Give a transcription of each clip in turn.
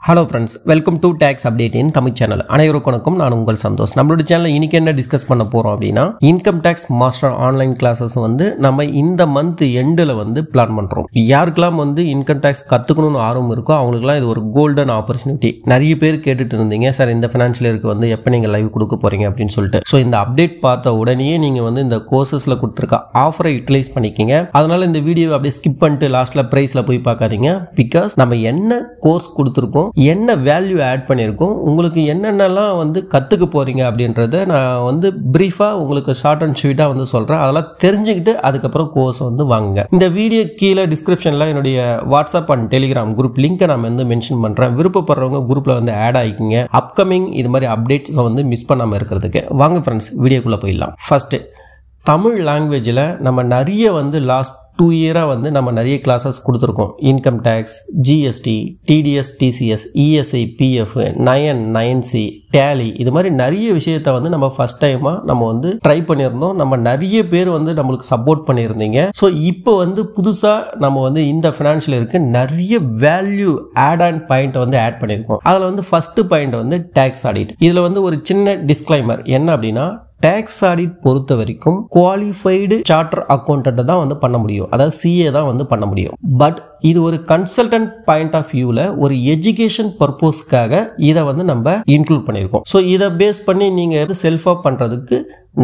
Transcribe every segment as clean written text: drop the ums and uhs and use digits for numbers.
Hello friends, welcome to Tax Update in Tamil channel. அனைவருக்கும் வணக்கம். நான் உங்கள் சந்தோஷ். நம்மளோட சேனல்ல இன்னைக்கு என்ன டிஸ்கஸ் பண்ண போறோம் அப்படினா income tax master online classes நம்ம இந்த மந்த் எண்ட்ல பிளான் பண்றோம். யாருக்கெல்லாம் இன்கம் டாக்ஸ் கத்துக்கணும்னு ஆர்வம் இருக்கோ அவங்களுக்குலாம் இது ஒரு கோல்டன் ஆப்பர்சூனிட்டி. நிறைய பேர் கேட்டுட்டு இருந்தீங்க சார் இந்த ஃபைனான்ஷியல் இயருக்கு எப்ப நீங்க லைவ் கொடுக்க போறீங்க அப்படினு சொல்லிட்டு. சோ இந்த அப்டேட் பார்த்த உடனே நீங்க இந்த கோர்சஸ்ல கொடுத்திருக்க ஆஃபரை யூட்டிலைஸ் பண்ணிக்கங்க. அதனால இந்த வீடியோவை அப்படியே ஸ்கிப் பண்ணிட்டு லாஸ்ட்ல பிரைஸ்ல போய் பார்க்காதீங்க. பிகாஸ் நம்ம என்ன கோர்ஸ் கொடுத்திருக்கோம் என்ன வேல்யூ ஆட் பண்ணிருக்கோம் உங்களுக்கு என்னென்னலாம் கத்துக்க போறீங்க அப்படின்றத நான் பிரீஃபா உங்களுக்கு ஷார்ட் அண்ட் ஸ்வீட்டா சொல்றேன். அதெல்லாம் தெரிஞ்சுக்கிட்டு அதுக்கப்புறம் கோர்ஸ் வாங்குங்க. இந்த வீடியோ கீழே டிஸ்கிரிப்ஷன்ல என்னுடைய வாட்ஸ்அப் அண்ட் டெலிகிராம் குரூப் லிங்கை நான் மென்ஷன் பண்றேன். விருப்பப்படுறவங்க குரூப்ல ஆட் ஆகிக்கங்க. அப்கமிங் இது மாதிரி அப்டேட்ஸ் மிஸ் பண்ணாம இருக்கிறதுக்கு. வாங்க ஃப்ரெண்ட்ஸ் வீடியோக்குள்ள போயிடலாம். ஃபர்ஸ்ட் தமிழ் லாங்குவேஜில் நம்ம நிறைய லாஸ்ட் 2 இயரா நம்ம நிறைய கிளாஸஸ் கொடுத்துருக்கோம். Income tax, GST, TDS, TCS, ESI, PF, 9C, Tally இது மாதிரி நிறைய விஷயத்த நம்ம ஃபர்ஸ்ட் டைமா நம்ம ட்ரை பண்ணியிருந்தோம். நம்ம நிறைய பேர் நம்மளுக்கு சப்போர்ட் பண்ணியிருந்தீங்க. ஸோ இப்போ புதுசா நம்ம இந்த ஃபினான்ஷியல் இருக்கு நிறைய value add and point add பண்ணியிருக்கோம். அதில் ஃபர்ஸ்ட் பாயிண்ட் டேக்ஸ் ஆடிட். இதுல ஒரு சின்ன டிஸ்க்ளைமர் என்ன அப்படின்னா டேக்ஸ் ஆடிட் பொறுத்த வரைக்கும் குவாலிஃபைடு சார்ட்டர் அக்கௌண்டன்ட் தான் பண்ண முடியும். அதாவது சிஏ தான் பண்ண முடியும். பட் இது ஒரு கன்சல்டன்ட் பாயிண்ட் ஆஃப் வியூல ஒரு எஜுகேஷன் பர்பஸ்க்காக இதை நம்ம இன்க்ளூட் பண்ணியிருக்கோம். ஸோ இதை பேஸ் பண்ணி நீங்க செல்ஃபா பண்றதுக்கு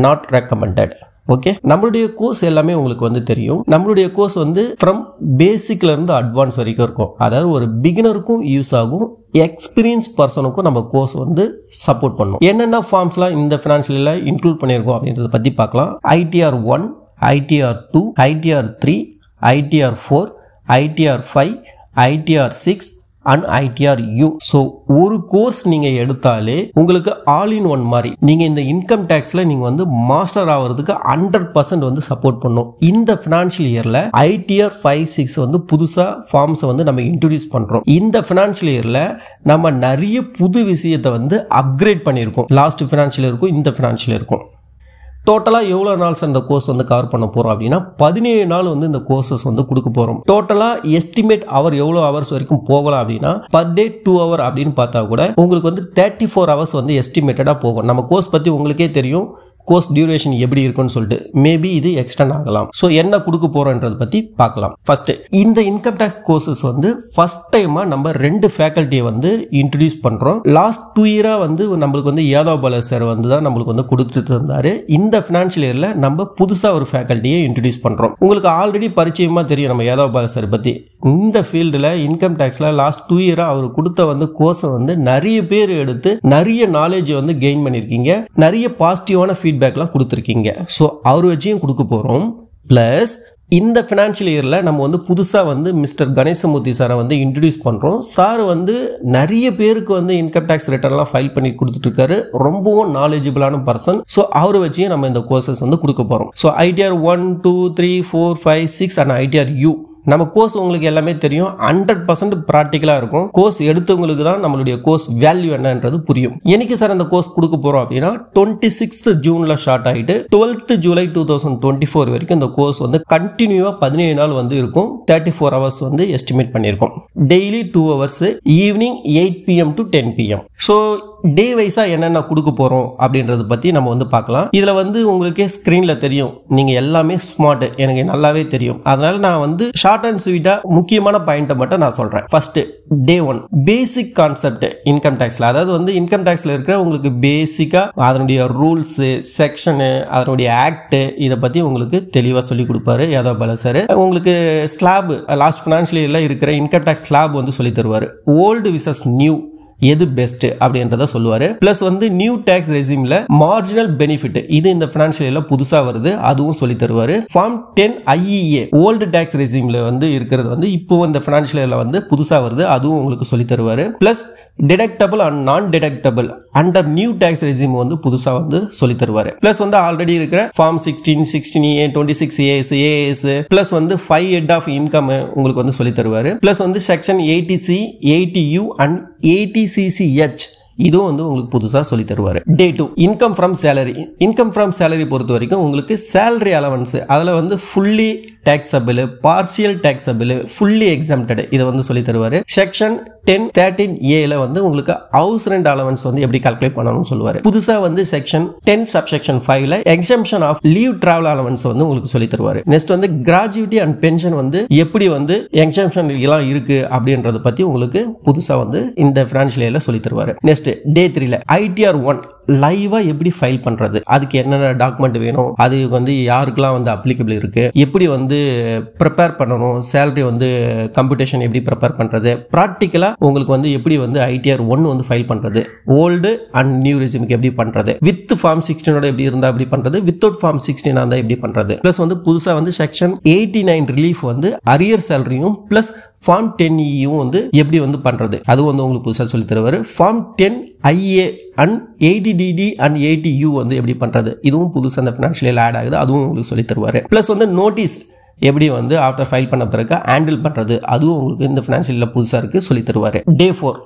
நாட் ரெக்கமெண்டட். ஓகே, நம்மளுடைய கோர்ஸ் எல்லாமே உங்களுக்கு தெரியும். நம்மளுடைய கோர்ஸ் ஃப்ரம் பேசிக்ல இருந்து அட்வான்ஸ் வரைக்கும் இருக்கும். அதாவது ஒரு பிகினருக்கும் யூஸ் ஆகும், எக்ஸ்பீரியன்ஸ் பர்சனுக்கும் நம்ம கோர்ஸ் சப்போர்ட் பண்ணும். என்னென்ன ஃபார்ம்ஸ்லாம் இந்த ஃபினான்ஷியல்ல இன்க்ளூட் பண்ணியிருக்கோம் அப்படின்றத பத்தி பார்க்கலாம். ITR 1, ITR 2, ITR 3, ITR 4, ITR 5, ITR 6 and ITR U. So ஒரு கோர்ஸ் நீங்க எடுத்தாலே உங்களுக்கு ஆல் இன் ஒன் மாதிரி நீங்க இந்த இன்கம் டாக்ஸ்ல நீங்க மாஸ்டர் ஆகிறதுக்கு 100% சப்போர்ட் பண்ணும். இந்த ஃபினான்ஷியல் இயர்ல ITR 5, 6 புதுசா ஃபார்ம்ஸ் நம்ம இன்ட்ரோடியூஸ் பண்றோம். இந்த ஃபினான்ஷியல் இயர்ல நம்ம நிறைய புது விஷயத்தை அப்கிரேட் பண்ணியிருக்கோம். லாஸ்ட் ஃபினான்ஷியல் இருக்கும் இந்த ஃபினான்ஷியல் இருக்கும். டோட்டலா எவ்வளவு நாள்ஸ் அந்த கோர்ஸ் கவர் பண்ண போறோம் அப்படின்னா 17 நாள் இந்த கோர்சஸ் கொடுக்க போறோம். டோட்டலா எஸ்டிமேட் அவர் எவ்வளவு ஹவர்ஸ் வரைக்கும் போகலாம் அப்படின்னா பர் டே 2 hour அப்படின்னு பார்த்தா கூட உங்களுக்கு 34 hours எஸ்டிமேட்டடா போகும். நம்ம கோர்ஸ் பத்தி உங்களுக்கே தெரியும். கோர்ஸ் டியூரேஷன் எப்படி இருக்குன்னு சொல்லிட்டு மேபி இது எக்ஸ்டெண்ட் ஆகலாம். சோ என்ன கொடுக்க போறோம்ன்றத பத்தி பார்க்கலாம். ஃபர்ஸ்ட் இந்த இன்கம் டாக்ஸ் கோர்சஸ் ஃபர்ஸ்ட் டைமா நம்ம 2 ஃபேக்கல்ட்டியை இன்ட்ரோடியூஸ் பண்றோம். லாஸ்ட் 2 இயரா நம்மளுக்கு யாதவ் பாலா சார் தான் நம்மளுக்கு கொடுத்துட்டு இருந்தாரு. இந்த ஃபினான்ஷியல் இயர்ல நம்ம புதுசா ஒரு ஃபேக்கல்ட்டியை இன்ட்ரோடியூஸ் பண்றோம். உங்களுக்கு ஆல்ரெடி பரிச்சயமா தெரியும் நம்ம யாதவ் பாலா சார் பத்தி. இந்த ஃபீல்டுல இன்கம் டாக்ஸ்ல லாஸ்ட் 2 இயரா அவர் கொடுத்த கோர்ஸ் நிறைய பேர் எடுத்து நிறைய நாலேஜ் கெயின் பண்ணிருக்கீங்க. நிறைய பாசிட்டிவான ஃபீட்பேக்லாம் கொடுத்துருக்கீங்க. ஸோ அவர் வச்சியும் கொடுக்க போறோம். பிளஸ் இந்த ஃபினான்ஷியல் இயர்ல நம்ம புதுசா மிஸ்டர் கணேசமூர்த்தி சாரை இன்ட்ரோடியூஸ் பண்றோம். சார் நிறைய பேருக்கு இன்கம் டாக்ஸ் ரிட்டர்ன்லாம் ஃபைல் பண்ணி கொடுத்துட்டு இருக்காரு. ரொம்பவும் நாலேஜபிளான பர்சன். ஸோ அவரை வச்சியும் நம்ம இந்த கோர்சஸ் கொடுக்க போறோம். So ITR 1, 2, 3, 4, 5, 6 and ITR U. நம்ம கோர்ஸ் உங்களுக்கு எல்லாமே தெரியும். 100% பிராக்டிகலா இருக்கும். கோர்ஸ் எடுத்தவங்களுக்கு தான் நம்மளுடைய கோர்ஸ் வேல்யூ என்னன்றது புரியும். என்னைக்கு சார் அந்த கோர்ஸ் கொடுக்க போறோம் அப்படின்னா 26th ஜூன்ல ஸ்டார்ட் ஆயிட்டு 12th ஜூலை 2024 வரைக்கும் இந்த கோர்ஸ் கண்டினியூவா 17 நாள் இருக்கும். 34 hours எஸ்டிமேட் பண்ணிருக்கோம். Daily 2 hours, evening 8 PM to 10 PM. So day வைஸா என்னென்ன கொடுக்க போறோம் அப்படின்றத பத்தி நம்ம பார்க்கலாம். இதுல உங்களுக்கே ஸ்கிரீன்ல தெரியும். நீங்க எல்லாமே ஸ்மார்ட், எனக்கு நல்லாவே தெரியும். அதனால நான் ஷார்ட் அண்ட் ஸ்வீட்டா முக்கியமான பாயிண்ட மட்டும் நான் சொல்றேன். First day 1 basic concept income டாக்ஸ்ல. அதாவது இன்கம் டாக்ஸ்ல இருக்கிற உங்களுக்கு பேசிக்கா அதனுடைய ரூல்ஸ், செக்ஷன், அதனுடைய ஆக்ட் இதை பத்தி உங்களுக்கு தெளிவா சொல்லி கொடுப்பாரு யாதவ் பாலா சார். உங்களுக்கு ஸ்லாப் லாஸ்ட் ஃபினான்ஷியல் இயர்ல இருக்கிற இன்கம் டாக்ஸ் ஸ்லாப் சொல்லி தருவாரு. ஓல்டு விசஸ் நியூ எது பெஸ்ட் அப்படின்றத சொல்லுவாரு. பிளஸ் நியூ டாக்ஸ் ரெஜிம்ல மார்ஜினல் பெனிஃபிட் இது இந்த ஃபினான்ஷியல் இயர்ல புதுசா வருது, அதுவும் சொல்லி தருவாரு. ஃபார்ம் 10 IEA ஓல்டு டாக்ஸ் ரெஜிம்ல இருக்கிறது இப்போ இந்த ஃபினான்ஷியல் இயர்ல புதுசா வருது, அதுவும் உங்களுக்கு சொல்லி தருவாரு. Plus deductible and non deductible under new tax regime புதுசா சொல்லி தருவாரு. பிளஸ் ஆல்ரெடி இருக்கிற form 16, 16A, 26AS, AS plus 5 head of income உங்களுக்கு சொல்லி தருவாரு. Plus section 80C, 80U and 80CCH இதுவும் உங்களுக்கு புதுசா சொல்லி தருவாரு. டே 2 income from salary. Income from salary பொறுத்த வரைக்கும் உங்களுக்கு சேலரி அலவன்ஸ் அதுல fully taxable, partial taxable, fully exempted இதை வந்து சொல்லி தருவாரு. செக்ஷன் 10(13)A ல வந்து உங்களுக்கு ஹவுஸ் ரெண்ட் அலவன்ஸ் வந்து எப்படி கால்குலேட் பண்ணணும்னு சொல்லுவாரு. புதுசா வந்து செக்ஷன் 10 சப்செக்ஷன் 5 ல exemption of leave travel allowance வந்து உங்களுக்கு சொல்லி தருவாரு. நெக்ஸ்ட் வந்து கிராஜுவிட்டி அண்ட் பென்ஷன் வந்து எப்படி வந்து எக்ஸம்ஷன் எல்லாம் இருக்கு அப்படின்றத பத்தி உங்களுக்கு புதுசா வந்து இந்த ஃபினான்ஷியல் இயர்ல சொல்லி தருவாரு. நெக்ஸ்ட் டே 3 ல ITR 1 லைவா எப்படி ஃபைல் பண்றது, அதுக்கு என்னென்ன டாக்குமெண்ட் வேணும், அது வந்து யாருக்கெல்லாம் வந்து அப்ளிகபிள் இருக்கு, எப்படி வந்து ப்ரிப்பேர் பண்ணணும், சேலரி வந்து கம்ப்யூட்டேஷன் எப்படி ப்ரிப்பேர் பண்றது, ப்ராக்டிக்கலா உங்களுக்கு வந்து எப்படி வந்து ITR 1 வந்து ஃபைல் பண்றது, ஓல்டு அண்ட் நியூ ரெஸ்யூமுக்கு எப்படி பண்றது, வித் ஃபார்ம் 16 எப்படி இருந்தா எப்படி பண்றது, வித்தவுட் ஃபார்ம் 16 இருந்தா எப்படி பண்றது, பிளஸ் வந்து புதுசா வந்து செக்ஷன் 89 ரிலீஃப் வந்து அரியர் சேலரியும் பிளஸ் ஃபார்ம் 10E வந்து எப்படி வந்து பண்றது அது வந்து உங்களுக்கு புதுசா சொல்லி தருவாரு. Form 10IA and 80DD and 80U வந்து எப்படி பண்றது இதுவும் புதுசா அந்த ஃபினான்ஷியல் இயர்ல ஆட் ஆகுது, அதுவும் உங்களுக்கு சொல்லி தருவாரு. பிளஸ் வந்து நோட்டீஸ் எப்படி வந்து ஆஃப்டர் ஃபைல் பண்ண பிறகு ஹேண்டில் பண்றது அதுவும் உங்களுக்கு இந்த ஃபினான்ஷியல் இயர்ல புதுசா இருக்கு சொல்லி தருவாரு. டே 4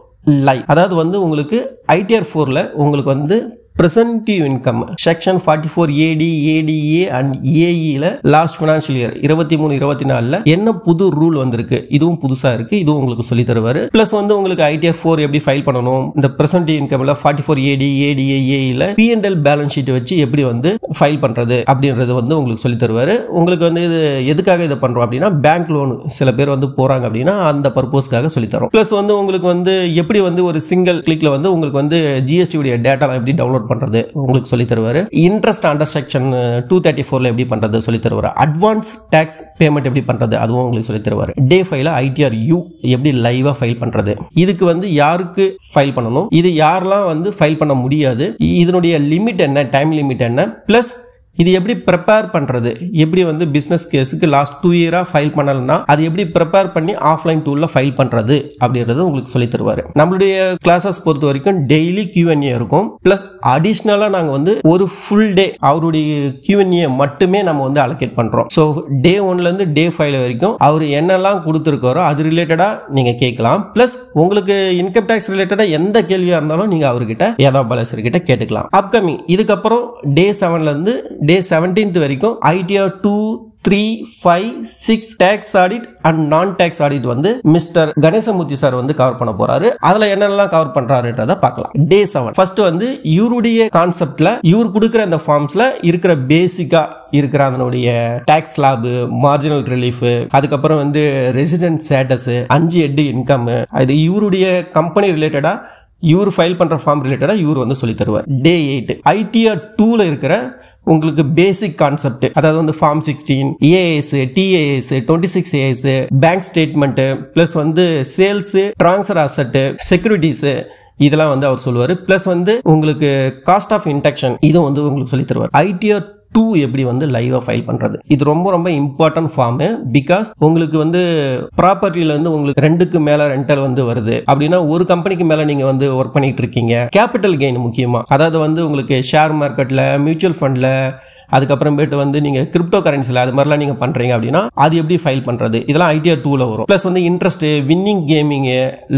லைவ், அதாவது வந்து உங்களுக்கு ITR 4 ல உங்களுக்கு வந்து presumptive income section 44AD ADA and AE ல லாஸ்ட் ஃபினான்ஷியல் இயர் 23-24 ல என்ன புது ரூல் வந்திருக்கு இதுவும் புதுசா இருக்கு, இதுவும் உங்களுக்கு சொல்லி தருவாரு. பிளஸ் வந்து உங்களுக்கு ITR 4 எப்படி ஃபைல் பண்ணணும், இந்த presumptive incomeல 44AD ADA AE ல P&L பேலன்ஸ் ஷீட் வச்சு எப்படி வந்து ஃபைல் பண்றது அப்படின்றது வந்து உங்களுக்கு சொல்லி தருவாரு. உங்களுக்கு வந்து இது எதுக்காக இதை பண்றோம் அப்படின்னா பேங்க் லோன் சில பேர் வந்து போறாங்க அப்படின்னா அந்த பர்பஸ்க்காக சொல்லி தரோம். பிளஸ் வந்து உங்களுக்கு வந்து எப்படி வந்து ஒரு சிங்கிள் கிளிக்ல வந்து உங்களுக்கு வந்து GST உடைய டேட்டா எப்படி டவுன்லோட் பண்றது உங்களுக்கு சொல்லி தருவாரு. இன்ட்ரெஸ்ட் அண்டர் செக்ஷன் 234 ல எப்படி பண்றது சொல்லி தருவாரு. அட்வான்ஸ் டாக்ஸ் பேமெண்ட் எப்படி பண்றது அதுவும் உங்களுக்கு சொல்லி தருவாரு. டே 5 ல ITR U எப்படி லைவா ஃபைல் பண்றது, இதுக்கு வந்து யாருக்கு ஃபைல் பண்ணணும், இது யாரெல்லாம் வந்து ஃபைல் பண்ண முடியாது, இதனுடைய லிமிட் என்ன, டைம் லிமிட் என்ன, பிளஸ் இது எப்படி ப்ரிப்பேர் பண்றது, எப்படி வந்து பிசினஸ் கேஸுக்கு லாஸ்ட் 2 இயரா ஃபைல் பண்ணலன்னா அது எப்படி ப்ரிப்பேர் பண்ணி ஆஃப்லைன் டூல்ல ஃபைல் பண்றது அப்படின்றது உங்களுக்கு சொல்லி தருவாரு. நம்மளுடைய கிளாஸஸ் பொறுத்த வரைக்கும் டெய்லி Q&A இருக்கும். பிளஸ் அடிஷ்னலா நாங்க வந்து ஒரு ஃபுல் டே அவருடைய Q&A மட்டுமே நம்ம வந்து அலோகேட் பண்றோம். ஸோ டே 1ல இருந்து டே 5 வரைக்கும் அவர் என்னெல்லாம் கொடுத்துருக்காரோ அது ரிலேட்டடா நீங்க கேட்கலாம். பிளஸ் உங்களுக்கு இன்கம் டேக்ஸ் ரிலேட்டடா எந்த கேள்வியா இருந்தாலும் நீங்க அவர்கிட்ட ஏதாவது கிட்ட கேட்டுக்கலாம். அப்கமிங் இதுக்கப்புறம் டே 7ல இருந்து டே 17th வரைக்கும் ITR 2, 3, 5, 6 டாக்ஸ் ஆடிட் அண்ட் நான் டாக்ஸ் ஆடிட் வந்து மிஸ்டர் கணேசமூர்த்தி சார் வந்து கவர் பண்ண போறாரு. அதுல என்னெல்லாம் கவர் பண்றாருன்றத பார்க்கலாம். டே 7 ஃபர்ஸ்ட் வந்து இவருடைய கான்செப்ட்ல இவர் கொடுக்கிற அந்த ஃபார்ம்ஸ்ல இருக்கிற பேசிக்கா இருக்கிற அதனுடைய டாக்ஸ் ஸ்லாப், மார்ஜினல் ரிலீஃப், அதுக்கப்புறம் வந்து ரெசிடென்ட் ஸ்டேட்டஸ், 5 ஹெட் இன்கம், இது இவருடைய கம்பெனி ரிலேட்டடா இவர் ஃபைல் பண்ற ஃபார்ம் ரிலேட்டடா இவர் வந்து சொல்லி தருவார். டே 8 ITR 2 ல இருக்கிற உங்களுக்கு பேசிக் கான்செப்ட், அதாவது வந்து form 16, EAS, TAS, 26AS, bank statement, plus வந்து சேல்ஸ், டிரான்ஸ்ஃபர் அசெட், செக்யூரிட்டிஸ் இதெல்லாம் வந்து அவர் சொல்லுவாரு. பிளஸ் வந்து உங்களுக்கு காஸ்ட் ஆஃப் இன்டக்ஷன் இதுவும் வந்து உங்களுக்கு சொல்லி தருவார். ITR 2 எப்படி வந்து லைவா ஃபைல் பண்றது இது ரொம்ப ரொம்ப இம்பார்ட்டன்ட் ஃபார்ம். பிகாஸ் உங்களுக்கு வந்து ப்ராப்பர்ட்டில இருந்து உங்களுக்கு 2க்கு மேல ரெண்டல் வந்து வருது அப்படின்னா ஒரு கம்பெனிக்கு மேல நீங்க வந்து ஒர்க் பண்ணிட்டு இருக்கீங்க. கேபிட்டல் கெயின் முக்கியமா, அதாவது வந்து உங்களுக்கு ஷேர் மார்க்கெட்ல, மியூச்சுவல் ஃபண்ட்ல, அதுக்கப்புறமேட்டு வந்து நீங்க கிரிப்டோ கரன்சில அது மாதிரிலாம் நீங்க பண்றீங்க அப்படின்னா அது எப்படி ஃபைல் பண்றது இதெல்லாம் ITR 2 ல வரும். பிளஸ் வந்து இன்ட்ரெஸ்ட், வின்னிங் கேமிங்,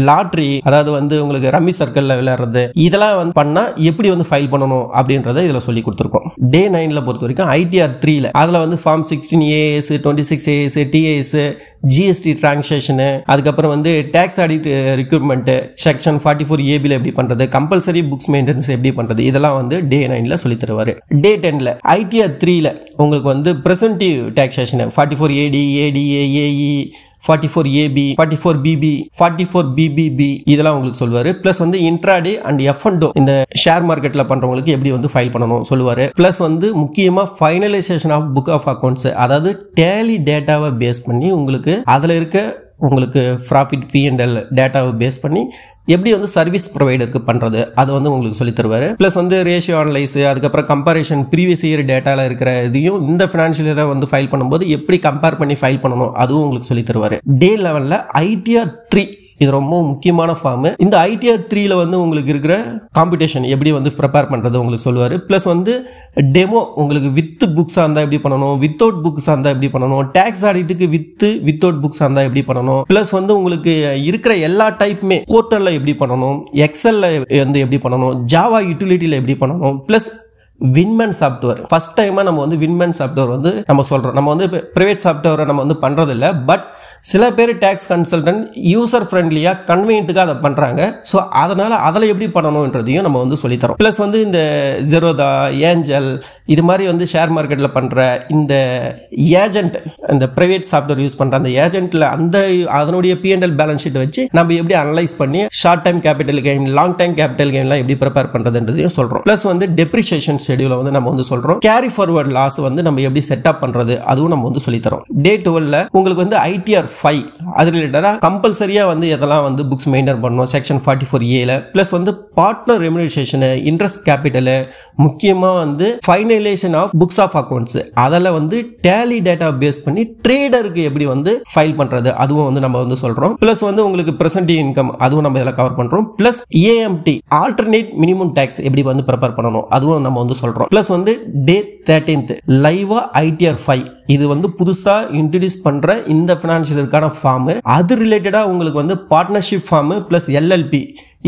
லாட்டரி, அதாவது வந்து உங்களுக்கு ரம்மி சர்க்கிள்ல விளையாடுறது இதெல்லாம் வந்து பண்ணா எப்படி வந்து ஃபைல் பண்ணணும் அப்படின்றத இதுல சொல்லி கொடுத்துருக்கோம். டே 9 ல பொறுத்த வரைக்கும் ITR 3 ல அதுல வந்து form 16 AS, 26AS, TAS, GST transaction, அதுக்கப்புறம் வந்து tax audit recruitment, section 44AB ல எப்படி பண்றது, கம்பல்சரி புக்ஸ் மெயின்டெனன்ஸ் எப்படி பண்றது இதெல்லாம் வந்து டே 9 ல சொல்லி தருவாரு. டே 10 ல ITR 3 ல உங்களுக்கு வந்து presumptive taxation 44AD, ADA, AE, 44AB, 44BB, 44BBB இதெல்லாம் உங்களுக்கு சொல்லுவாரு. பிளஸ் வந்து இன்ட்ராடே அண்ட் F&O இந்த ஷேர் மார்க்கெட்ல பண்றவங்களுக்கு எப்படி வந்து ஃபைல் பண்ணணும் சொல்லுவாரு. பிளஸ் வந்து முக்கியமா finalisation of book of accounts, அதாவது டேலி டேட்டாவை பேஸ் பண்ணி உங்களுக்கு அதுல இருக்க உங்களுக்கு ப்ராஃபிட் P&L டேட்டாவை பேஸ் பண்ணி எப்படி வந்து சர்வீஸ் ப்ரொவைடருக்கு பண்றது அது வந்து உங்களுக்கு சொல்லி தருவாரு. பிளஸ் வந்து ரேஷியோ அனலைஸ், அதுக்கப்புறம் கம்பேரிஷன் ப்ரீவியஸ் இயர் டேட்டால இருக்கிற இதையும் இந்த ஃபினான்ஷியல் இயரை வந்து ஃபைல் பண்ணும்போது எப்படி கம்பேர் பண்ணி ஃபைல் பண்ணணும் அதுவும் உங்களுக்கு சொல்லி தருவாரு. டே 11ல ITR 3 இது ரொம்ப முக்கியமான ஃபார்ம். இந்த ITR 3 ல வந்து உங்களுக்கு இருக்கிற காம்படிஷன் எப்படி வந்து ப்ரிப்பேர் பண்றது உங்களுக்கு சொல்லுவாரு. பிளஸ் வந்து டெமோ உங்களுக்கு வித் புக்ஸா இருந்தா எப்படி பண்ணணும், வித்தவுட் புக்ஸா இருந்தா எப்படி பண்ணணும், டாக்ஸ் ஆடிட்டுக்கு வித்தவுட் புக்ஸா இருந்தா எப்படி பண்ணணும், பிளஸ் வந்து உங்களுக்கு இருக்கிற எல்லா டைப்புமே போர்ட்டல்ல எப்படி பண்ணணும், எக்ஸல்ல வந்து எப்படி பண்ணணும், ஜாவா யூட்டிலிட்டியில எப்படி பண்ணணும், பிளஸ் வின்மேன் சாஃப்ட்வேர் ஃபர்ஸ்ட் டைமா நம்ம வந்து வின்மேன் சாஃப்ட்வேர் வந்து நம்ம சொல்றோம். நம்ம வந்து பிரைவேட் சாஃப்ட்வேரை நம்ம வந்து பண்றது இல்ல, பட் சில பேர் டாக்ஸ் கன்சல்டன்ட் யூசர் ஃப்ரெண்ட்லியா கன்வீனியன்ட்டுக்கு அதை பண்றாங்க. ஸோ அதனால அதில் எப்படி பண்ணணும்ன்றதையும் நம்ம வந்து சொல்லித்தரோம். பிளஸ் வந்து இந்த ஜெரோதா, ஏஞ்சல் இது மாதிரி வந்து ஷேர் மார்க்கெட்ல பண்ற இந்த ஏஜென்ட், இந்த பிரைவேட் சாஃப்ட்வேர் யூஸ் பண்ற அந்த ஏஜென்ட்ல அதனுடைய P&L பேலன்ஸ் ஷீட் வச்சு நம்ம எப்படி அனலைஸ் பண்ணி short time capital gain, long time capital கெயின்லாம் எப்படி ப்ரிப்பேர் பண்றதுன்றதையும் சொல்றோம். பிளஸ் வந்து டெப்ரிசியேஷன் ஷெட்யூலை வந்து நம்ம வந்து சொல்றோம். கேரி ஃபார்வர்ட் லாஸ் வந்து நம்ம எப்படி செட்டப் பண்றது அதுவும் நம்ம வந்து சொல்லித்தரோம். டே 12ல உங்களுக்கு வந்து ITR 5 அது ரிலேட்டடா கம்பல்சரியா வந்து எதெல்லாம் வந்து புக்ஸ் மெயின்டைன் பண்ணணும் செக்ஷன் 44A. பிளஸ் வந்து பார்ட்னர் ரெம்யூனரேஷன், இன்ட்ரெஸ்ட் கேபிட்டல், முக்கியமா வந்து finalisation of books of accounts அதில் வந்து டேலி டேட்டா பேஸ் பண்ணி ட்ரேடருக்கு எப்படி வந்து ஃபைல் பண்றது அதுவும் வந்து நம்ம வந்து சொல்றோம். பிளஸ் வந்து உங்களுக்கு பிரசன்ட் இன்கம் அதுவும் நம்ம இதில் கவர் பண்றோம். Plus AMT alternate minimum tax எப்படி வந்து ப்ரிப்பேர் பண்ணணும் அதுவும் நம்ம வந்து சொல்றோம். பிளஸ் வந்து டே 13th லைவா ITR 5 இது வந்து புதுசா இன்ட்ரோடியூஸ் பண்ற இந்த பினான்சியலுக்கான ஃபார்ம், அது ரிலேட்டடா உங்களுக்கு வந்து பார்ட்னர்ஷிப் ஃபார்ம் பிளஸ் LLP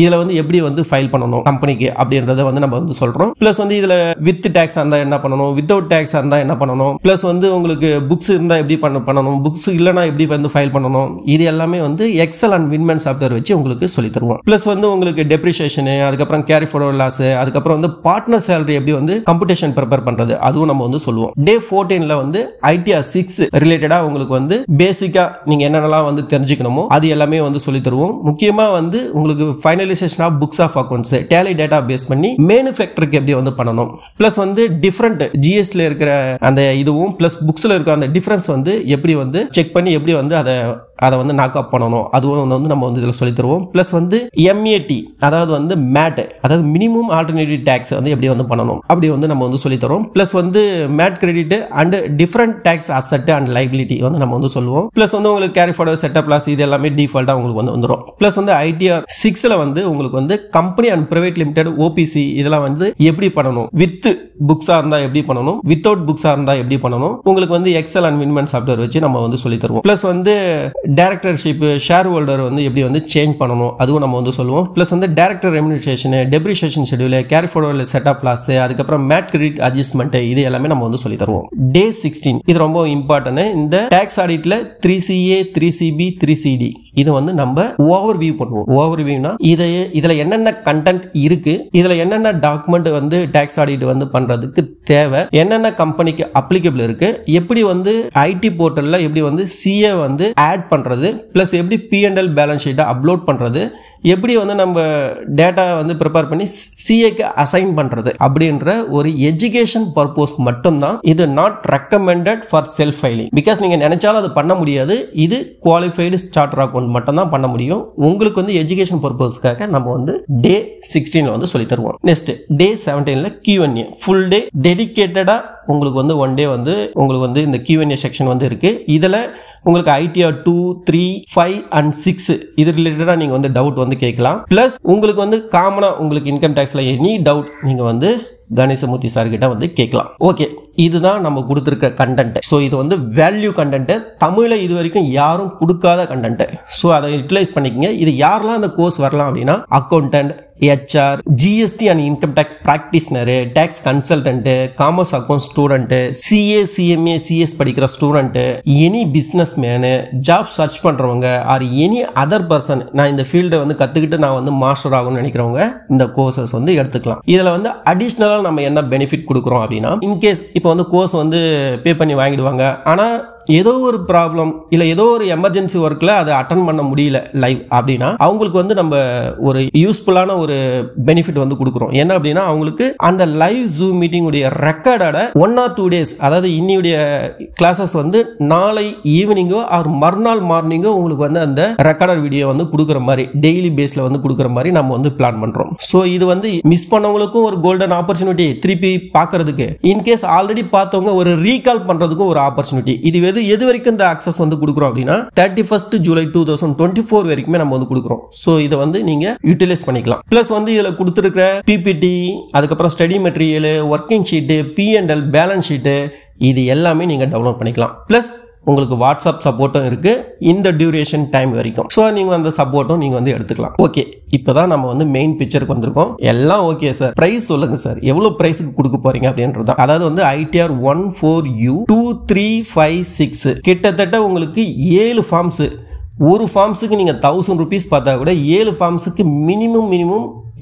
இதுல வந்து எப்படி வந்து ஃபைல் பண்ணணும் கம்பெனிக்கு அப்படின்றத வந்து நம்ம வந்து சொல்றோம். பிளஸ் வந்து இதுல வித் டாக்ஸ் இருந்தா என்ன பண்ணணும், வித்தவுட் டாக்ஸ் இருந்தா என்ன பண்ணணும், பிளஸ் வந்து உங்களுக்கு புக்ஸ் இருந்தா எப்படி பண்ணணும், புக்ஸ் இல்லனா எப்படி வந்து ஃபைல் பண்ணணும், இது எல்லாமே வந்து எக்ஸல் அண்ட் வின்மேன் சாஃப்ட்வேர் வச்சு உங்களுக்கு சொல்லி தருவோம். பிளஸ் வந்து உங்களுக்கு டெப்ரிசியேஷன், அதுக்கப்புறம் கேரி ஃபார்வர்ட் லாஸ், அதுக்கப்புறம் வந்து பார்ட்னர் சேலரி எப்படி வந்து கம்ப்யூட்டேஷன் ப்ரிப்பேர் பண்றது அதுவும் நம்ம வந்து சொல்லுவோம். டே 14ல வந்து ITR 6 ரிலேட்டடா உங்களுக்கு வந்து பேசிக்கா நீங்க என்னென்னலாம் வந்து தெரிஞ்சுக்கணுமோ அது எல்லாமே வந்து சொல்லி தருவோம். முக்கியமா வந்து உங்களுக்கு finalisation of books of accounts Tally data base பண்ணி மேனுஃபேக்சருக்கு எப்படி வந்து பண்ணணும், பிளஸ் வந்து டிஃபரண்ட் GSTல இருக்கிற அந்த இதுவும் பிளஸ் புக்ஸ்ல இருக்க அந்த டிஃபரன்ஸ் வந்து எப்படி வந்து செக் பண்ணி எப்படி வந்து அதை வந்து நாக் அப் பண்ணணும் அதுவும் வந்து நம்ம வந்து இதில் சொல்லி தருவோம். பிளஸ் வந்து MAT அதாவது வந்து மேட் அதாவது மினிமம் ஆல்டர்னேட்டிவ் டாக்ஸ் வந்து எப்படி வந்து பண்ணணும் அப்படி வந்து நம்ம வந்து சொல்லி தரோம். பிளஸ் வந்து MAT credit and different tax asset and liability வந்து நம்ம வந்து சொல்லுவோம். பிளஸ் வந்து உங்களுக்கு கேரி ஃபார்வர்ட் செட்டப் லாஸ் இது எல்லாமே டிஃபால்ட்டா உங்களுக்கு வந்து வந்துடும். பிளஸ் வந்து ITR 6ல வந்து உங்களுக்கு வந்து company and private limited OPC இதெல்லாம் வந்து எப்படி பண்ணணும், வித் புக்ஸா இருந்தா எப்படி பண்ணணும், வித்தவுட் புக்ஸா இருந்தா எப்படி பண்ணணும், உங்களுக்கு வந்து எக்ஸல் அண்ட் வின்மேன் சாஃப்ட்வேர் வச்சு நம்ம வந்து சொல்லி தருவோம். பிளஸ் வந்து டைரக்டர்ஷிப், ஷேர் ஹோல்டர் வந்து எப்படி வந்து சேஞ்ச் பண்ணணும் அதுவும் நம்ம வந்து சொல்லுவோம். பிளஸ் வந்து director remuneration, depreciation schedule, carry forward setup loss, அதுக்கப்புறம் மேட் கிரெடிட் அட்ஜஸ்ட்மெண்ட் இது எல்லாமே நம்ம வந்து சொல்லி தருவோம். டே 16 இது ரொம்ப இம்பார்ட்டன்ட். இந்த டாக்ஸ் ஆடிட்ல 3CA 3CB 3CD இது வந்து நம்ம ஓவர்வியூ பண்ணுவோம். ஓவர்வியூனா இதுல என்னென்ன கண்டென்ட் இருக்கு, இதுல என்னென்ன டாக்குமெண்ட் வந்து டாக்ஸ் ஆடிட் வந்து பண்றதுக்கு தேவை, என்னென்ன கம்பெனிக்கு அப்ளிகபிள் இருக்கு, எப்படி வந்து IT போர்ட்டல்ல எப்படி வந்து CA வந்து ஆட் பண்றது, பிளஸ் எப்படி P&L பேலன்ஸ் ஷீட்டை அப்லோட் பண்றது, எப்படி வந்து நம்ம டேட்டா வந்து ப்ரிப்பேர் பண்ணி CAக்கு அசைன் பண்றது அப்படின்ற ஒரு எஜுகேஷன் பர்பஸ் மட்டும்தான். இது not recommended for self filing. Because நீங்க நினைச்சாலும் அது பண்ண முடியாது. இது குவாலிஃபைடு சார்ட்டர் அக்கௌண்ட் மட்டும் தான் பண்ண முடியும். உங்களுக்கு வந்து எஜுகேஷன் பர்பஸ்க்காக நம்ம வந்து டே 16ல வந்து சொல்லி தருவோம். Next day 17ல Q&A full day டெடிகேட்டடா உங்களுக்கு வந்து ஒன் டே வந்து உங்களுக்கு வந்து இந்த Q&A செக்ஷன் வந்து இருக்கு. இதுல உங்களுக்கு ITR 2, 3, 5 and 6 இது ரிலேட்டடா நீங்க வந்து டவுட் வந்து கேட்கலாம். பிளஸ் உங்களுக்கு வந்து காமனா உங்களுக்கு இன்கம் டாக்ஸ்ல எனி டவுட் நீங்க வந்து கணேசமூர்த்தி சார் கிட்ட வந்து கேட்கலாம். ஓகே, இதுதான் நம்ம கொடுத்திருக்க கண்டென்ட். ஸோ இது வந்து வேல்யூ கண்டென்ட், தமிழ்ல இது வரைக்கும் யாரும் கொடுக்காத கண்டென்ட். ஸோ அதை யூட்டிலைஸ் பண்ணிக்கங்க. இது யாரெல்லாம் அந்த கோர்ஸ் வரலாம் அப்படின்னா accountant, HR, GST and income tax practitioner, tax consultant, commerce account student, CA CMA CS படிக்கிற student, any business man, job search பண்றவங்க ஆர் எனி அதர் பர்சன் நான் இந்த ஃபீல்டை வந்து கத்துக்கிட்டு நான் வந்து மாஸ்டர் ஆகணும்னு நினைக்கிறவங்க இந்த கோர்சஸ் வந்து எடுத்துக்கலாம். இதுல வந்து அடிஷனலா நம்ம என்ன பெனிஃபிட் கொடுக்குறோம் அப்படின்னா, இன்கேஸ் இப்போ வந்து கோர்ஸ் வந்து பே பண்ணி வாங்கிடுவாங்க, ஆனா ஏதோ ஒரு ப்ராப்ளம் இல்ல ஏதோ ஒரு எமர்ஜென்சி ஒர்க்ல அதை அட்டன் பண்ண முடியல லைவ் அப்படின்னா அவங்களுக்கு வந்து நம்ம ஒரு யூஸ்ஃபுல்லான ஒரு பெனிஃபிட் வந்து கொடுக்குறோம். என்ன அப்படின்னா அவங்களுக்கு அந்த லைவ் ஜூம் மீட்டிங் உடைய ரெக்கார்டோட 1 or 2 days அதாவது இன்னியுடைய கிளாஸஸ் வந்து நாளை ஈவினிங்கோ ஆர் மறுநாள் மார்னிங்கோ உங்களுக்கு வந்து அந்த ரெக்கார்டர் வீடியோ வந்து கொடுக்குற மாதிரி டெய்லி பேஸ்ல வந்து கொடுக்குற மாதிரி நம்ம வந்து பிளான் பண்றோம். ஸோ இது வந்து மிஸ் பண்ணவங்களுக்கும் ஒரு கோல்டன் ஆப்பர்ச்சுனிட்டி திருப்பி பார்க்கறதுக்கு, இன்கேஸ் ஆல்ரெடி பார்த்தவங்க ஒரு ரீகால் பண்றதுக்கும் ஒரு ஆப்பர்ச்சுனிட்டி. இது எது வரைக்கும் இந்த அக்சஸ் வந்து கொடுக்குறோம் அப்படின்னா 31st July 2024 வரைக்குமே நம்ம வந்து கொடுக்குறோம். ஸோ இதை வந்து நீங்க யூட்டிலைஸ் பண்ணிக்கலாம். பிளஸ் வந்து இதுல கொடுத்துருக்கிற PPT, அதுக்கப்புறம் study material, working sheet, P&L balance sheet இது எல்லாமே நீங்க டவுன்லோட் பண்ணிக்கலாம். பிளஸ் உங்களுக்கு வாட்ஸ்அப் சப்போர்ட்டும் இருக்கு இந்த டியூரேஷன் டைம் வரைக்கும். ஸோ நீங்க அந்த சப்போர்ட்டும் நீங்க வந்து எடுத்துக்கலாம். ஓகே, இப்பதான் நம்ம வந்து மெயின் பிக்சருக்கு வந்திருக்கோம். எல்லாம் ஓகே சார், பிரைஸ் சொல்லுங்க சார், எவ்வளவு பிரைஸ்க்கு கொடுக்க போறீங்க அப்படின்றது. அதாவது வந்து ITR 14U2356 கிட்டத்தட்ட உங்களுக்கு 7 ஃபார்ம்ஸ். ஒரு ஃபார்ம்ஸுக்கு நீங்க 1000 rupees பார்த்தா கூட 7 ஃபார்ம்ஸுக்கு மினிமம்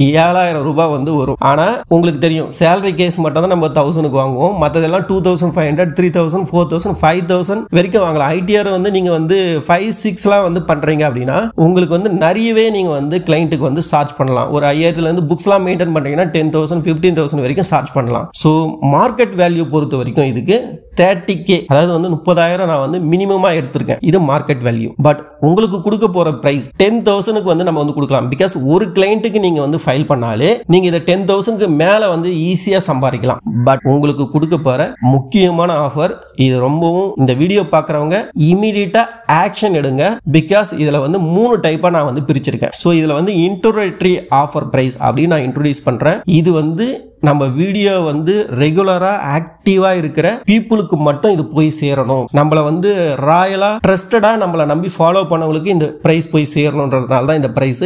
7000 ரூபாய் வந்து வரும். ஆனா உங்களுக்கு தெரியும் சேலரி கேஸ் மட்டும் தான் நம்ம 1000க்கு வாங்குவோம். மற்றதெல்லாம் 2500, 3000, 4000, 5000 வரைக்கும் வாங்கலாம். ITR வந்து நீங்க வந்து 5-6 வந்து பண்றீங்க அப்படின்னா உங்களுக்கு வந்து நிறையவே நீங்க வந்து கிளைண்ட்டுக்கு வந்து சார்ஜ் பண்ணலாம். ஒரு 5000 இருந்து புக்ஸ்லாம் மெயின்டைன் பண்றீங்கன்னா 10,000, 15,000 வரைக்கும் சார்ஜ் பண்ணலாம். ஸோ மார்க்கெட் வேல்யூ பொறுத்த வரைக்கும் இதுக்கு 30K, அதாவது வந்து 30,000 நான் வந்து மினிமமா எடுத்திருக்கேன். இது மார்க்கெட் வேல்யூ. பட் உங்களுக்கு கொடுக்க போற பிரைஸ் 10,000க்கு வந்து நம்ம வந்து கொடுக்கலாம். பிகாஸ் ஒரு கிளைண்ட்டுக்கு நீங்க வந்து ஃபைல் பண்ணாலே நீங்க இத 10,000க்கு மேல வந்து ஈஸியா சம்பாதிக்கலாம். பட் உங்களுக்கு கொடுக்க போற முக்கியமான ஆஃபர் இது. ரொம்பவும் இந்த வீடியோ பார்க்கறவங்க இமிடியேட்டா ஆக்ஷன் எடுங்க. பிகாஸ் இதுல வந்து 3 டைப்பா நான் வந்து பிரிச்சிருக்கேன். சோ இதுல வந்து இன்ட்ரோடக்டரி ஆஃபர் பிரைஸ் அப்படின்னு நான் இன்ட்ரோடியூஸ் பண்றேன். இது வந்து நம்ம வீடியோ வந்து ரெகுலரா ஆக்டிவா இருக்கிற பீப்புளுக்கு மட்டும் இது போய் சேரணும். நம்மள வந்து ராயலா ட்ரஸ்டடா நம்மள நம்பி ஃபாலோ பண்ணவங்களுக்கு இந்த பிரைஸ் போய் சேரணும்ன்றதுனால தான் இந்த price.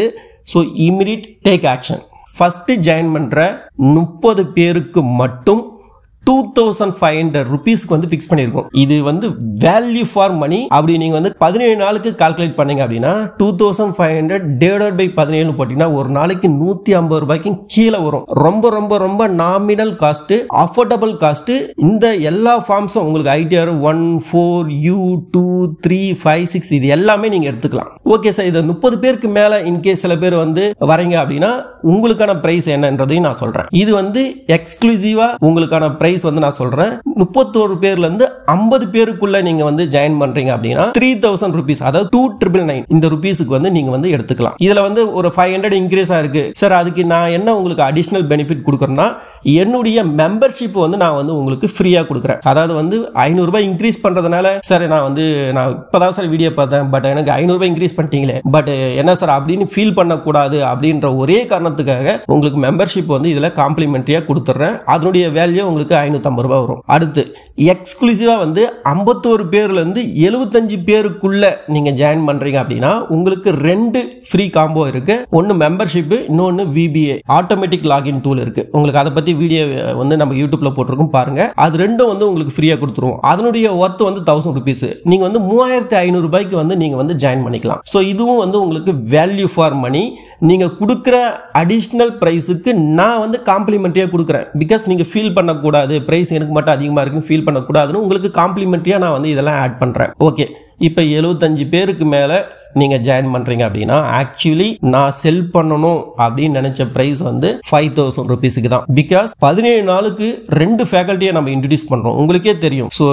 So immediate take action. First join பண்ற 30 பேருக்கு மட்டும் 2500 rupeesக்கு வந்து ஃபிக்ஸ் பண்ணிருக்கோம். இது வந்து வேல்யூ ஃபார் மணி. அப்படி நீங்க வந்து 17 நாளுக்கு கால்குலேட் பண்ணீங்க அப்படின்னா 2500 டிவைடட் பை 17 போட்டீங்கன்னா ஒரு நாளைக்கு 150 ரூபாய்க்கு கீழே வரும். ரொம்ப ரொம்ப ரொம்ப நாமினல் காஸ்ட், அஃபோர்டபிள் காஸ்ட். இந்த எல்லா ஃபார்ம்ஸும் உங்களுக்கு ITR 14U2356 இது எல்லாமே நீங்க எடுத்துக்கலாம். ஓகே சார், இது 30 பேருக்கு மேல இன்கேஸ் சில பேர் வந்து வரீங்க அப்படின்னா உங்களுக்கான பிரைஸ் என்னன்றதையும் நான் சொல்றேன். இது வந்து எக்ஸ்க்ளூசிவா உங்களுக்கான பிரைஸ் வந்து நான் சொல்றேன். 31 பேர்ல இருந்து 50 பேருக்குள்ள நீங்க வந்து ஜாயின் பண்றீங்க அப்படின்னா 3000 rupees, அதாவது 2999 இந்த ரூபீஸ்க்கு வந்து நீங்க வந்து எடுத்துக்கலாம். இதுல வந்து ஒரு 500 இன்க்ரீஸ் ஆயிருக்கு சார். அதுக்கு நான் என்ன உங்களுக்கு அடிஷனல் பெனிஃபிட் கொடுக்கறேன்னா என்னுடைய மெம்பர்ஷிப் வந்து நான் வந்து உங்களுக்கு ஃப்ரீயா கொடுக்குறேன். அதாவது வந்து 500 ரூபாய் இன்க்ரீஸ் பண்றதுனால சார் நான் இப்பதான் சார் வீடியோ பார்த்தேன், பட் எனக்கு 500 ரூபாய் இன்க்ரீஸ் பண்ணிட்டீங்களே, பட் என்ன சார் அப்படின்னு ஃபீல் பண்ணக்கூடாது அப்படின்ற ஒரே காரணத்துக்காக உங்களுக்கு மெம்பர்ஷிப் வந்து இதுல காம்ப்ளிமெண்டரியா கொடுத்துறேன். அதனுடைய வேல்யூ உங்களுக்கு 550 ரூபாய் வரும். அடுத்து எக்ஸ்க்ளூசிவா வந்து 51 பேர்ல இருந்து 75 பேருக்குள்ள நீங்க ஜாயின் பண்றீங்க அப்படின்னா உங்களுக்கு 2 ஃப்ரீ காம்போ இருக்கு. ஒன்னு மெம்பர்ஷிப், இன்னொன்னு VBA ஆட்டோமேட்டிக் லாகின் டூல் இருக்கு. உங்களுக்கு அதை பத்தி வீடியோ வந்து நம்ம யூடியூப்ல போட்டிருக்கோம் பாருங்க. அது ரெண்டும் வந்து உங்களுக்கு ஃப்ரீயா கொடுத்துருவோம். அதனுடைய ஒர்த் வந்து 1000 rupees. நீங்க வந்து 3500 ரூபாய்க்கு வந்து நீங்க வந்து ஜாயின் பண்ணிக்கலாம். சோ இதுவும் வந்து உங்களுக்கு வேல்யூ ஃபார் மணி. நீங்க கொடுக்கிற அடிஷனல் பிரைஸுக்கு நான் வந்து காம்ப்ளிமெண்டரியா கொடுக்குறேன். பிகாஸ் நீங்க ஃபீல் பண்ணக்கூடாது பிரைஸ் எனக்கு மட்டும் அதிகமா இருக்குன்னு ஃபீல் பண்ணக்கூடாதுன்னு உங்களுக்கு காம்ப்ளிமெண்டரியா நான் வந்து இதெல்லாம் ஆட் பண்றேன். ஓகே, இப்போ 75 பேருக்கு மேல நீங்க ஜாயின் பண்றீங்க அப்படின்னா ஆக்சுவலி நான் செல் பண்ணணும் அப்படின்னு நினைச்ச பிரைஸ் வந்து 5000 ரூபீஸ்க்கு தான். பிகாஸ் 17 நாளுக்கு 2 ஃபேக்கல்ட்டியை நம்ம இன்ட்ரோடியூஸ் பண்றோம். உங்களுக்கே தெரியும். ஸோ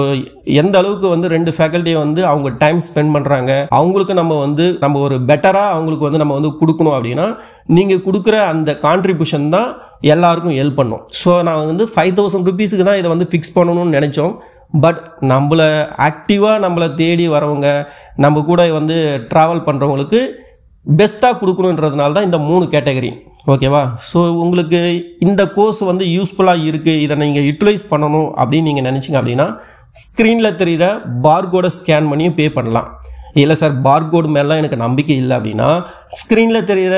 எந்த அளவுக்கு வந்து 2 ஃபேக்கல்ட்டியை வந்து அவங்க டைம் ஸ்பெண்ட் பண்றாங்க, அவங்களுக்கு நம்ம ஒரு பெட்டரா அவங்களுக்கு வந்து நம்ம வந்து கொடுக்கணும் அப்படின்னா நீங்க கொடுக்குற அந்த கான்ட்ரிபியூஷன் தான் எல்லாருக்கும் ஹெல்ப் பண்ணும். ஸோ நான் வந்து 5000 ரூபீஸ்க்கு தான் இதை வந்து ஃபிக்ஸ் பண்ணணும்னு நினைச்சோம். பட் நம்மளை ஆக்டிவாக நம்மளை தேடி வரவங்க, நம்ம கூட வந்து ட்ராவல் பண்ணுறவங்களுக்கு பெஸ்ட்டாக கொடுக்கணுன்றதுனால தான் இந்த 3 கேட்டகரி. ஓகேவா? ஸோ உங்களுக்கு இந்த கோர்ஸ் வந்து யூஸ்ஃபுல்லாக இருக்குது, இதை நீங்கள் யூட்டிலைஸ் பண்ணணும் அப்படின்னு நீங்கள் நினச்சிங்க அப்படின்னா ஸ்க்ரீனில் தெரிகிற பார்கோடை ஸ்கேன் பண்ணியும் பே பண்ணலாம். இல்லை சார் பார்கோடு மேலாம் எனக்கு நம்பிக்கை இல்லை அப்படின்னா ஸ்க்ரீனில் தெரிகிற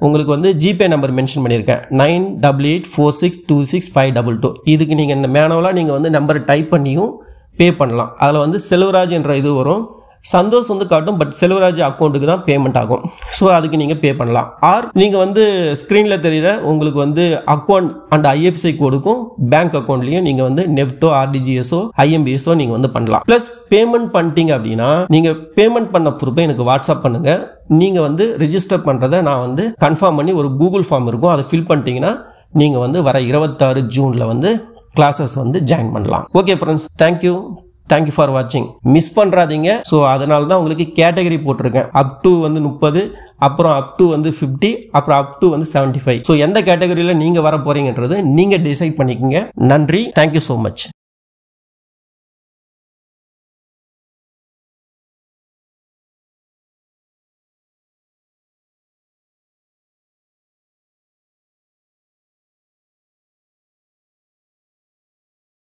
உங்களுக்கு வந்து ஜிபே நம்பர் மென்ஷன் பண்ணியிருக்கேன் 9884626522. இதுக்கு நீங்கள் இந்த மேனுவலாக நீங்கள் வந்து நம்பர் டைப் பண்ணியும் பே பண்ணலாம். அதில் வந்து செல்வராஜ் என்ற இது வரும், சந்தோஷ் வந்து காட்டும், பட் செல்வராஜ் அக்கௌண்ட்டுக்கு தான் பேமெண்ட் ஆகும். ஸோ அதுக்கு நீங்கள் பே பண்ணலாம். ஆர் நீங்கள் வந்து ஸ்க்ரீனில் தெரிகிற உங்களுக்கு வந்து அக்கௌண்ட் அண்ட் IFSC கோடுக்கும் பேங்க் அக்கௌண்ட்லையும் நீங்கள் வந்து நெஃப்டோ, RTGS, IMBS நீங்கள் வந்து பண்ணலாம். ப்ளஸ் பேமெண்ட் பண்ணிட்டீங்க அப்படின்னா நீங்கள் பேமெண்ட் பண்ண ப்ரூஃபை எனக்கு வாட்ஸ்அப் பண்ணுங்க. நீங்கள் வந்து ரிஜிஸ்டர் பண்ணுறதை நான் வந்து கன்ஃபார்ம் பண்ணி ஒரு கூகுள் ஃபார்ம் இருக்கும், அதை ஃபில் பண்ணிட்டீங்கன்னா நீங்கள் வந்து வர 26 ஜூனில் வந்து கிளாஸஸ் வந்து ஜாயின் பண்ணலாம். ஓகே ஃப்ரெண்ட்ஸ், தேங்க்யூ ஃபார் வாட்சிங். மிஸ் பண்றாதீங்க. ஸோ அதனால தான் உங்களுக்கு கேட்டகரி போட்டிருக்கேன். அப் டு வந்து 30, அப்புறம் அப் டு வந்து 50, அப்புறம் அப் டு வந்து 75. ஸோ எந்த கேட்டகரியில் நீங்க வர போறீங்கன்றது நீங்க டிசைட் பண்ணிக்கோங்க. நன்றி, தேங்க்யூ ஸோ மச்.